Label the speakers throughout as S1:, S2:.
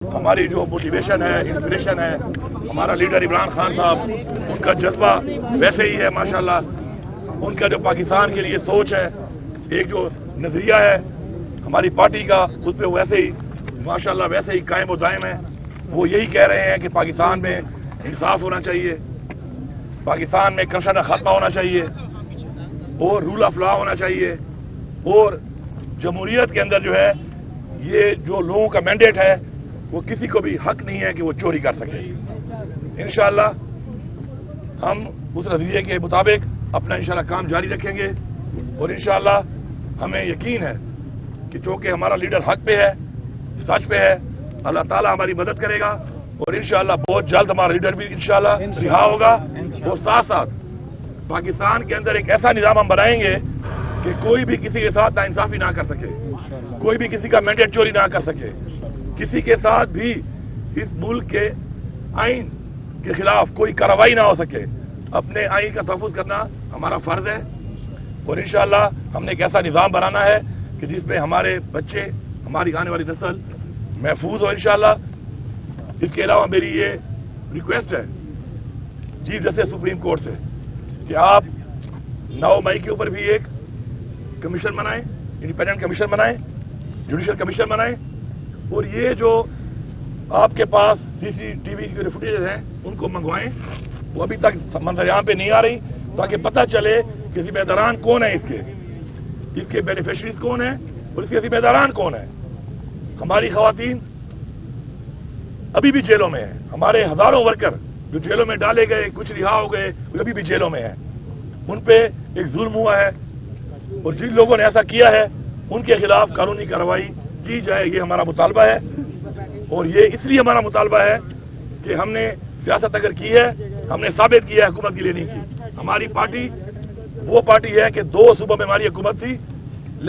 S1: ہماری جو موٹیویشن ہے، انسپریشن ہے، ہمارا لیڈر عمران خان صاحب، ان کا جذبہ ویسے ہی ہے ماشاءاللہ. ان کا جو پاکستان کے لیے سوچ ہے، ایک جو نظریہ ہے ہماری پارٹی کا، اس پہ ویسے ہی ماشاءاللہ ویسے ہی قائم و دائم ہے. وہ یہی کہہ رہے ہیں کہ پاکستان میں انصاف ہونا چاہیے، پاکستان میں کرپشن کا خاتمہ ہونا چاہیے، اور رول آف لا ہونا چاہیے، اور جمہوریت کے اندر جو ہے یہ جو لوگوں کا مینڈیٹ ہے وہ کسی کو بھی حق نہیں ہے کہ وہ چوری کر سکے. انشاءاللہ ہم اس نظریے کے مطابق اپنا انشاءاللہ کام جاری رکھیں گے، اور انشاءاللہ ہمیں یقین ہے کہ چونکہ ہمارا لیڈر حق پہ ہے، سچ پہ ہے، اللہ تعالیٰ ہماری مدد کرے گا، اور انشاءاللہ بہت جلد ہمارا لیڈر بھی انشاءاللہ رہا ہوگا. اور ساتھ ساتھ پاکستان کے اندر ایک ایسا نظام ہم بنائیں گے کہ کوئی بھی کسی کے ساتھ ناانصافی نہ کر سکے، کوئی بھی کسی کا مینڈیٹ چوری نہ کر سکے، کسی کے ساتھ بھی اس ملک کے آئین کے خلاف کوئی کارروائی نہ ہو سکے. اپنے آئین کا تحفظ کرنا ہمارا فرض ہے، اور انشاءاللہ ہم نے ایک ایسا نظام بنانا ہے کہ جس میں ہمارے بچے، ہماری آنے والی نسل محفوظ ہو انشاءاللہ. اس کے علاوہ میری یہ ریکویسٹ ہے چیف جسٹس سپریم کورٹ سے کہ آپ 9 مئی کے اوپر بھی ایک کمیشن بنائیں، انڈیپینڈنٹ کمیشن بنائیں، جوڈیشل کمیشن بنائیں، اور یہ جو آپ کے پاس CCTV کی جو فوٹیج ہیں ان کو منگوائیں. وہ ابھی تک منظر عام پہ نہیں آ رہی، تاکہ پتہ چلے کہ ذمہ داران کون ہیں، اس کے بینیفیشریز کون ہیں، اور اس کے ذمہ داران کون ہیں. ہماری خواتین ابھی بھی جیلوں میں ہیں، ہمارے ہزاروں ورکر جو جیلوں میں ڈالے گئے، کچھ رہا ہو گئے، وہ ابھی بھی جیلوں میں ہیں. ان پہ ایک ظلم ہوا ہے، اور جن لوگوں نے ایسا کیا ہے ان کے خلاف قانونی کارروائی کی جائے، یہ ہمارا مطالبہ ہے. اور یہ اس لیے ہمارا مطالبہ ہے کہ ہم نے سیاست اگر کی ہے، ہم نے ثابت کیا ہے حکومت کے لیے نہیں کی. ہماری پارٹی وہ پارٹی ہے کہ 2 صوبوں میں ہماری حکومت تھی،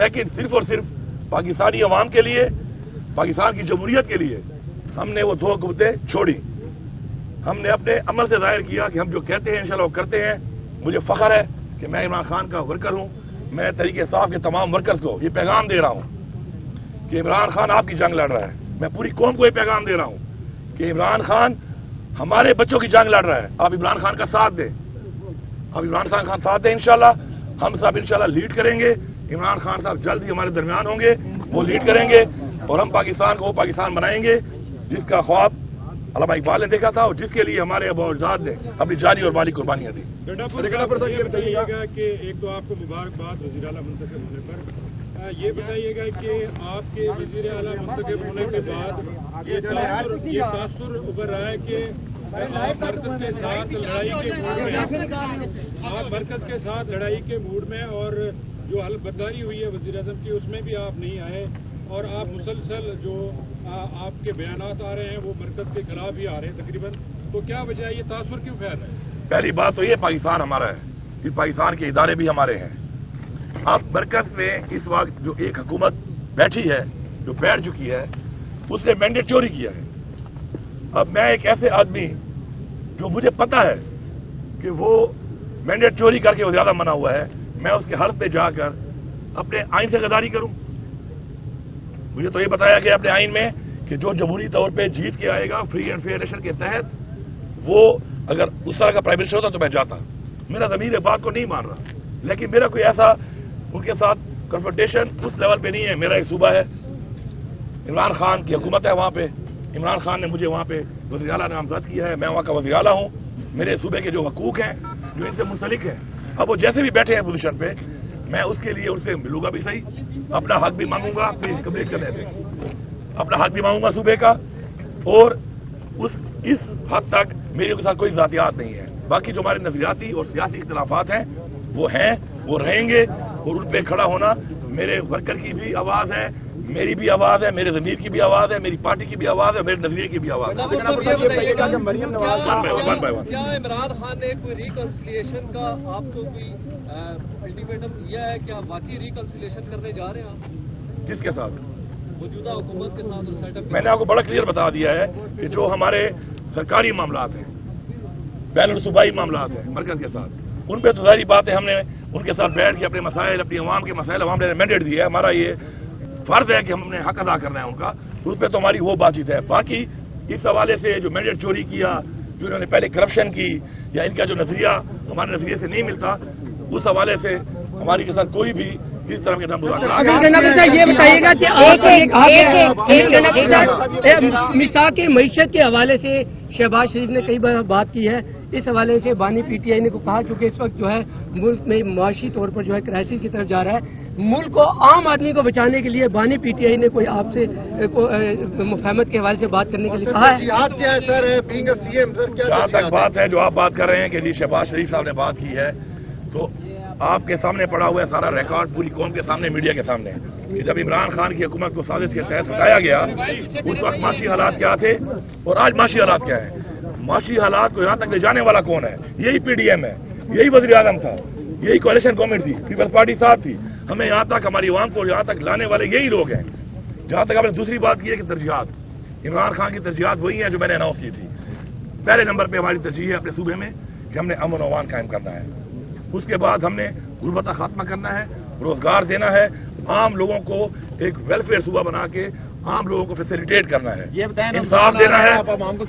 S1: لیکن صرف اور صرف پاکستانی عوام کے لیے، پاکستان کی جمہوریت کے لیے ہم نے وہ 2 حکومتیں چھوڑی. ہم نے اپنے عمل سے ظاہر کیا کہ ہم جو کہتے ہیں انشاءاللہ وہ کرتے ہیں. مجھے فخر ہے کہ میں عمران خان کا ورکر ہوں. میں تحریک انصاف کے تمام ورکرز کو یہ پیغام دے رہا ہوں کہ عمران خان آپ کی جنگ لڑ رہا ہے. میں پوری قوم کو یہ پیغام دے رہا ہوں کہ عمران خان ہمارے بچوں کی جنگ لڑ رہا ہے. آپ عمران خان کا ساتھ دیں، آپ عمران خان کا ساتھ دیں. انشاءاللہ ہم سب انشاءاللہ لیڈ کریں گے. عمران خان صاحب جلد ہی ہمارے درمیان ہوں گے، وہ لیڈ کریں گے، اور ہم پاکستان کو وہ پاکستان بنائیں گے جس کا خواب علامہ اقبال نے دیکھا تھا، اور جس کے لیے ہمارے ابا اجداد نے اپنی جانی اور مالی قربانیاں دی.
S2: یہ بتائیے گا کہ ایک تو آپ کو مبارکباد وزیر اعلیٰ منتخب ہونے پر. یہ بتائیے گا کہ آپ کے وزیر اعلیٰ منتخب ہونے کے بعد یہ تاثر ابھر رہا ہے کہ آپ مرکز کے ساتھ لڑائی کے موڈ میں، آپ مرکز کے ساتھ لڑائی کے موڈ میں، اور جو حلف برداری ہوئی ہے وزیر اعظم کی اس میں بھی آپ نہیں آئے، اور آپ مسلسل جو آپ کے بیانات آ رہے ہیں وہ مرکز کے خلاف ہی آ رہے ہیں تقریباً. تو کیا وجہ ہے، یہ تاثر کیوں پھیل رہا ہے؟
S1: پہلی بات تو یہ پاکستان ہمارا ہے، اس پاکستان کے ادارے بھی ہمارے ہیں. اب مرکز میں اس وقت جو ایک حکومت بیٹھی ہے، جو بیٹھ چکی ہے، اس نے مینڈیٹ چوری کیا ہے. اب میں ایک ایسے آدمی جو مجھے پتا ہے کہ وہ مینڈیٹ چوری کر کے وہ زیادہ منع ہوا ہے، میں اس کے حلف پہ جا کر اپنے آئین سے غداری کروں؟ مجھے تو یہ بتایا گیا اپنے آئین میں کہ جو جمہوری طور پہ جیت کے آئے گا فری اینڈ فیئر الیکشن کے تحت، وہ اگر اس طرح کا پرائم منسٹر ہوتا تو میں جاتا. میرا ضمیر اس بات کو نہیں مان رہا، لیکن میرا کوئی ایسا ان کے ساتھ کنفرنٹیشن اس لیول پہ نہیں ہے. میرا ایک صوبہ ہے، عمران خان کی حکومت ہے وہاں پہ، عمران خان نے مجھے وہاں پہ وزیر اعلیٰ نامزد کیا ہے، میں وہاں کا وزیر اعلیٰ ہوں. میرے صوبے کے جو حقوق ہیں جو ان سے منسلک ہیں، اب وہ جیسے بھی بیٹھے ہیں پوزیشن پہ، میں اس کے لیے ان سے ملوں گا بھی صحیح، اپنا حق بھی مانگوں گا، پلیز کمپلیٹ کرنے دیں، اپنا حق بھی مانگوں گا صوبے کا. اور اس حد تک میرے کے ساتھ کوئی ذاتیات نہیں ہے. باقی جو ہمارے نظریاتی اور سیاسی اختلافات ہیں، وہ رہیں گے، اور ان پہ کھڑا ہونا میرے ورکر کی بھی آواز ہے، میری بھی آواز ہے، میرے ضمیر کی بھی آواز ہے، میری پارٹی کی بھی آواز ہے، میرے نظریے کی بھی آواز ہے.
S3: کیا عمران خان نے کوئی ریکنسیلیشن کا آپ کو کوئی الٹیمیٹم دیا ہے؟ کیا واقعی ریکنسیلیشن کرنے جا رہے ہیں آپ؟
S1: کس کے ساتھ؟
S3: موجودہ حکومت کے ساتھ اور سیٹ اپ.
S1: میں نے آپ کو بڑا کلیئر بتا دیا ہے کہ جو ہمارے سرکاری معاملات ہیں، بین الصوبائی معاملات ہیں مرکز کے ساتھ، ان پہ تو ظاہری بات ہے ہم نے ان کے ساتھ بیٹھ کے اپنے مسائل، اپنی عوام کے مسائل، عوام نے مینڈیٹ دیا ہے. ہمارا یہ فرض ہے کہ ہم نے حق ادا کرنا ہے ان کا، اس پہ تو ہماری وہ بات چیت ہے۔ باقی اس حوالے سے جو مینڈیٹ چوری کیا، جو انہوں نے پہلے کرپشن کی، یا ان کا جو نظریہ ہمارے نظریے سے نہیں ملتا، اس حوالے سے ہماری کے ساتھ کوئی بھی اس طرح کے نام
S4: یہ بتائیے گا کہ مساق معیشت کے حوالے سے شہباز شریف نے کئی بار بات کی ہے، اس حوالے سے بانی پی ٹی آئی نے کو کہا کیونکہ اس وقت جو ہے ملک میں معاشی طور پر جو ہے کرائسس کی طرف جا رہا ہے، ملک کو عام آدمی کو بچانے کے لیے بانی پی ٹی آئی نے کوئی آپ سے مفاہمت کے حوالے سے بات کرنے کے لیے کہا ہے؟
S1: جہاں تک بات ہے جو آپ بات کر رہے ہیں کہ جی شہباز شریف صاحب نے بات کی ہے، تو آپ کے سامنے پڑا ہوا ہے سارا ریکارڈ، پوری قوم کے سامنے، میڈیا کے سامنے، کہ جب عمران خان کی حکومت کو سازش کے تحت ہٹایا گیا اس وقت معاشی حالات کیا تھے اور آج معاشی حالات کیا ہیں۔ معاشی حالات کو یہاں تک لے جانے والا کون ہے؟ یہی پی ڈی ایم ہے، یہی وزیر اعظم تھا، یہی کوalition گورنمنٹ تھی، پیپلز پارٹی ساتھ تھی، ہمیں یہاں تک ہماری عوام کو یہاں تک لانے والے یہی لوگ ہیں۔ جہاں تک آپ نے دوسری بات کی ہے کہ ترجیحات، عمران خان کی ترجیحات وہی ہیں جو میں نے اناؤنس کی تھی۔ پہلے نمبر پہ ہماری ترجیح ہے اپنے صوبے میں کہ ہم نے امن و امان قائم کرنا ہے، اس کے بعد ہم نے غربت کا خاتمہ کرنا ہے، روزگار دینا ہے، عام لوگوں کو ایک ویلفیئر صوبہ بنا کے عام لوگوں کو فیسیلیٹیٹ کرنا ہے، انصاف دینا ہے،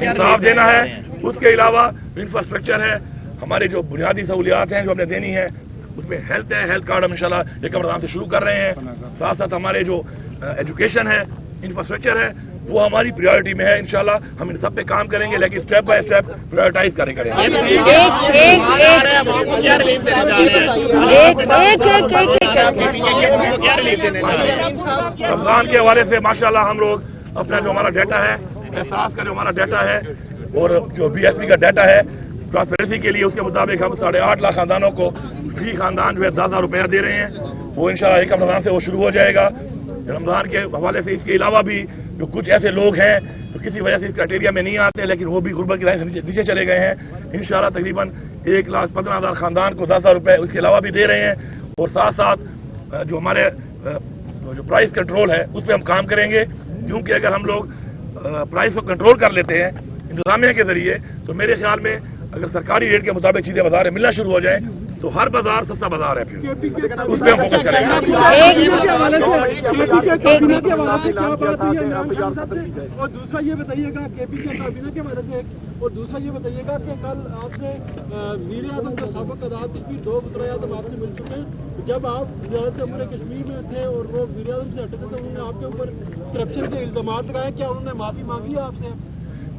S1: انصاف دینا ہے۔ اس کے علاوہ انفراسٹرکچر ہے، ہمارے جو بنیادی سہولیات ہیں جو ہم نے دینی ہے، اس میں ہیلتھ ہے، ہیلتھ کارڈ ہم انشاءاللہ 1 رمضان سے شروع کر رہے ہیں، ساتھ ساتھ ہمارے جو ایجوکیشن ہے، انفراسٹرکچر ہے، وہ ہماری پریورٹی میں ہے۔ انشاءاللہ ہم ان سب پہ کام کریں گے، لیکن اسٹیپ بائی اسٹیپ پرائیورٹائز کریں گے۔ رمضان کے حوالے سے ماشاءاللہ ہم لوگ اپنا جو ہمارا ڈیٹا ہے، احساس کا جو ہمارا ڈیٹا ہے اور جو بی ایس پی کا ڈیٹا ہے ٹرانسپیرنسی کے لیے، اس کے مطابق ہم 8.5 لاکھ خاندانوں کو فی خاندان جو ہے 10,000 روپیہ دے رہے ہیں، وہ انشاءاللہ 1 رمضان سے وہ شروع ہو جائے گا۔ رمضان کے حوالے سے اس کے علاوہ بھی جو کچھ ایسے لوگ ہیں جو کسی وجہ سے اس کرائٹیریا میں نہیں آتے لیکن وہ بھی غربت کی لائن سے نیچے چلے گئے ہیں، انشاءاللہ تقریباً 1,15,000 خاندان کو 10,000 روپے اس کے علاوہ بھی دے رہے ہیں، اور ساتھ ساتھ جو ہمارے جو پرائز کنٹرول ہے اس پہ ہم کام کریں گے، کیونکہ اگر ہم لوگ پرائز کو کنٹرول کر لیتے ہیں انتظامیہ کے ذریعے، تو میرے خیال میں اگر سرکاری ریٹ کے مطابق چیزیں بازار میں ملنا شروع ہو جائیں تو ہر بازار سستا بازار ہے، پھر اس پہ ہم فوکس کریں گے۔
S2: اور دوسرا یہ بتائیے گا کے پی کے کابینہ کے حوالے سے، اور دوسرا یہ بتائیے گا کہ کل آپ نے وزیر اعظم کا سابق کی 2 وزراء اعظم آپ سے مل چکے ہیں، جب آپ زیادہ عمر کشمیر میں تھے اور وہ وزیر اعظم سے ہٹے تھے تو انہوں نے آپ کے اوپر کرپشن کے الزامات لگائے، کیا انہوں نے معافی مانگی ہے آپ سے؟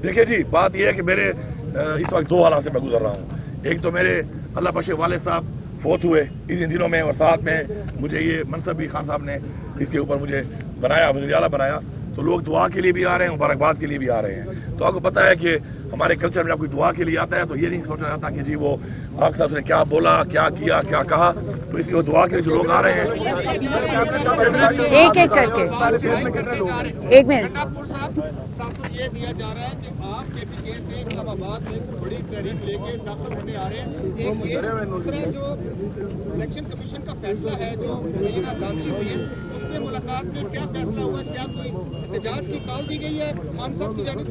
S1: دیکھیے جی، بات یہ ہے کہ میرے اس وقت 2 حالات سے میں گزر رہا ہوں۔ ایک تو میرے اللہ بخش والد صاحب فوت ہوئے ان دنوں میں، اور ساتھ میں مجھے یہ منصب بھی خان صاحب نے اس کے اوپر مجھے بنایا، وزیر اعلیٰ بنایا، تو لوگ دعا کے لیے بھی آ رہے ہیں، مبارکباد کے لیے بھی آ رہے ہیں۔ تو آپ کو پتہ ہے کہ ہمارے کلچر میں جب کوئی دعا کے لیے آتا ہے تو یہ نہیں سوچا جاتا کہ جی وہ آپ صاحب نے کیا بولا، کیا کیا، کیا کہا، تو اس لیے دعا کے لیے جو لوگ آ رہے ہیں۔
S5: ایک کر کے 1 منٹ
S3: یہ دیا جا رہا ہے کہ آپ کے پی کے سے اسلام آباد میں بڑی تحریک لے کے داخل ہونے آ رہے ہیں۔ دوسرا جو الیکشن کمیشن کا فیصلہ ہے جو مبینہ گاندھی ہوئی ہے، اس سے ملاقات میں کیا فیصلہ ہوا، کیا کوئی احتجاج کی کال دی گئی ہے خان صاحب کی جانب؟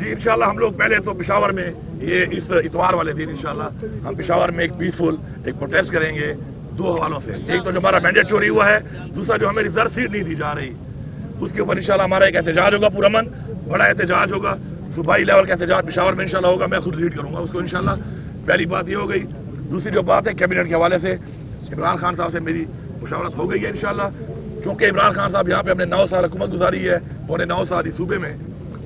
S1: جی انشاءاللہ ہم لوگ پہلے تو پشاور میں یہ اس اتوار والے دن انشاءاللہ ہم پشاور میں ایک پیسفل ایک پروٹیسٹ کریں گے 2 حوالوں سے۔ ایک تو جو ہمارا مینڈیٹ چوری ہوا ہے، دوسرا جو ہمیں ریزرو سیٹ نہیں دی جا رہی، اس کے اوپر انشاءاللہ ہمارا ایک احتجاج ہوگا، پرامن بڑا احتجاج ہوگا، صوبائی لیول کا احتجاج پشاور میں انشاءاللہ ہوگا، میں خود لیڈ کروں گا اس کو انشاءاللہ۔ پہلی بات یہ ہو گئی۔ دوسری جو بات ہے کیبنٹ کے حوالے سے، عمران خان صاحب سے میری مشاورت ہو گئی ہے انشاءاللہ، کیونکہ عمران خان صاحب یہاں پہ ہم نے 9 سال حکومت گزاری ہے، پونے 9 سال اس صوبے میں،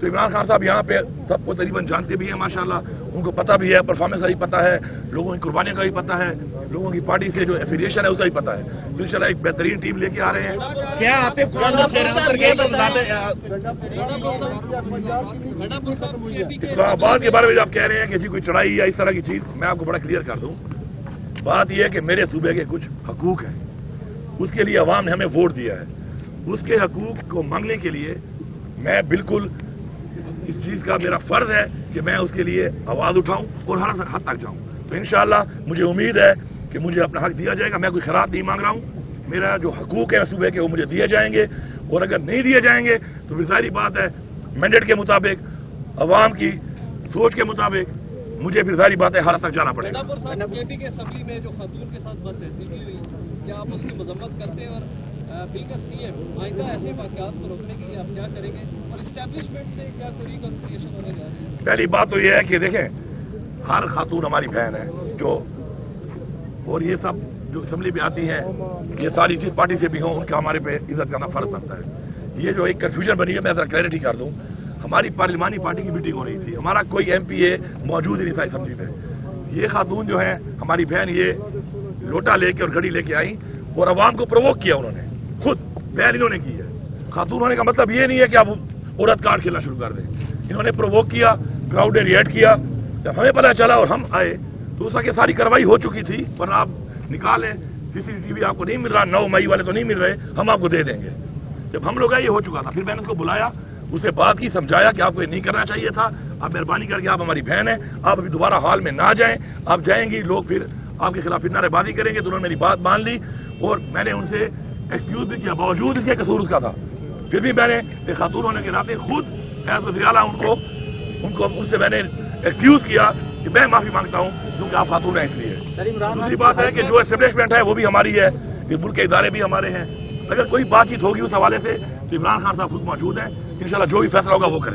S1: تو عمران خان صاحب یہاں پہ سب کو تقریباً جانتے بھی ہیں ماشاءاللہ، ان کو پتہ بھی ہے، پرفارمنس کا بھی پتہ ہے، لوگوں کی قربانیوں کا بھی پتہ ہے، لوگوں کی پارٹی سے جو ایفیلیشن ہے اس کا بھی پتہ ہے، تو انشاءاللہ ایک بہترین ٹیم لے کے آ رہے ہیں۔
S4: کیا آپ
S1: اسلام آباد کے بارے میں جو آپ کہہ رہے ہیں کہ جی کوئی چڑھائی یا اس طرح کی چیز، میں آپ کو بڑا کلیئر کر دوں، بات یہ ہے کہ میرے صوبے کے کچھ حقوق ہیں، اس کے لیے عوام نے ہمیں ووٹ دیا ہے، اس کے حقوق کو مانگنے کے لیے میں بالکل اس چیز کا میرا فرض ہے کہ میں اس کے لیے آواز اٹھاؤں اور ہر حد تک جاؤں، تو انشاءاللہ مجھے امید ہے کہ مجھے اپنا حق دیا جائے گا۔ میں کوئی خیرات نہیں مانگ رہا ہوں، میرا جو حقوق ہے صوبے کے وہ مجھے دیے جائیں گے، اور اگر نہیں دیے جائیں گے تو پھر ظاہری بات ہے مینڈیٹ کے مطابق، عوام کی سوچ کے مطابق مجھے پھر ظاہری بات ہے ہر حد تک جانا پڑے گا۔
S3: کے پی کے اسمبلی میں جو خاتون کے ساتھ بد تہذیبی ہوئی، کیا آپ اس کی مذمت کرتے ہیں اور
S6: بل کا CM آئندہ ایسے واقعات کو روکنے کے لیے آپ کیا کریں گے اور اسٹیبلشمنٹ سے کیا کوئی ریکنسیلیشن ہونے جا رہا ہے؟
S1: پہلی بات تو یہ ہے کہ دیکھیں ہر خاتون ہماری بہن ہے جو، اور یہ سب جو اسمبلی میں آتی ہیں یہ ساری جس پارٹی سے بھی ہوں ان کا ہمارے پہ عزت کرنا فرض بنتا ہے۔ یہ جو ایک کنفیوژن بنی ہے میں ذرا کلیئرٹی کر دوں، ہماری پارلیمانی پارٹی کی میٹنگ ہو رہی تھی، ہمارا کوئی MPA موجود ہی نہیں تھا اسمبلی میں۔ یہ خاتون جو ہے ہماری بہن یہ لوٹا لے کے اور گھڑی لے کے آئی اور عوام کو پرووک کیا، انہوں نے خود پہل انہوں نے کی ہے۔ خاتون ہونے کا مطلب یہ نہیں ہے کہ آپ عورت کارڈ کھیلنا شروع کر دیں، انہوں نے پرووک کیا، کراؤڈ نے ریئیکٹ کیا۔ جب ہمیں پتہ چلا اور ہم آئے تو اس وقت ساری کارروائی ہو چکی تھی، ورنہ آپ نکالیں CCTV آپ کو نہیں مل رہا، 9 مئی والے تو نہیں مل رہے، ہم آپ کو دے دیں گے۔ جب ہم لوگ آئے یہ ہو چکا تھا، پھر میں نے اس کو بلایا، اسے بات کی، سمجھایا کہ آپ کو یہ نہیں کرنا چاہیے تھا، آپ مہربانی کر کے آپ ہماری بہن ہیں، آپ ابھی دوبارہ ہال میں نہ جائیں، آپ جائیں گی لوگ پھر آپ کے خلاف پھر نعرے بازی کریں گے۔ تو انہوں نے میری بات مان لی اور میں نے ان سے ایکسکیوز بھی کیا، باوجود اس کے قصور اس کا تھا، پھر بھی میں نے ایک خاتون ہونے کے ناطے خود ایز وزیر اعلیٰ ان سے میں نے ایکسکیوز کیا کہ میں معافی مانگتا ہوں کیونکہ آپ خاتون ہیں اس لیے۔ دوسری بات ہے کہ جو اسٹیبلشمنٹ ہے وہ بھی ہماری ہے، یہ ملک کے ادارے بھی ہمارے ہیں، اگر کوئی بات چیت ہوگی اس حوالے سے تو عمران خان صاحب خود موجود ہیں، انشاءاللہ جو بھی فیصلہ ہوگا وہ کریں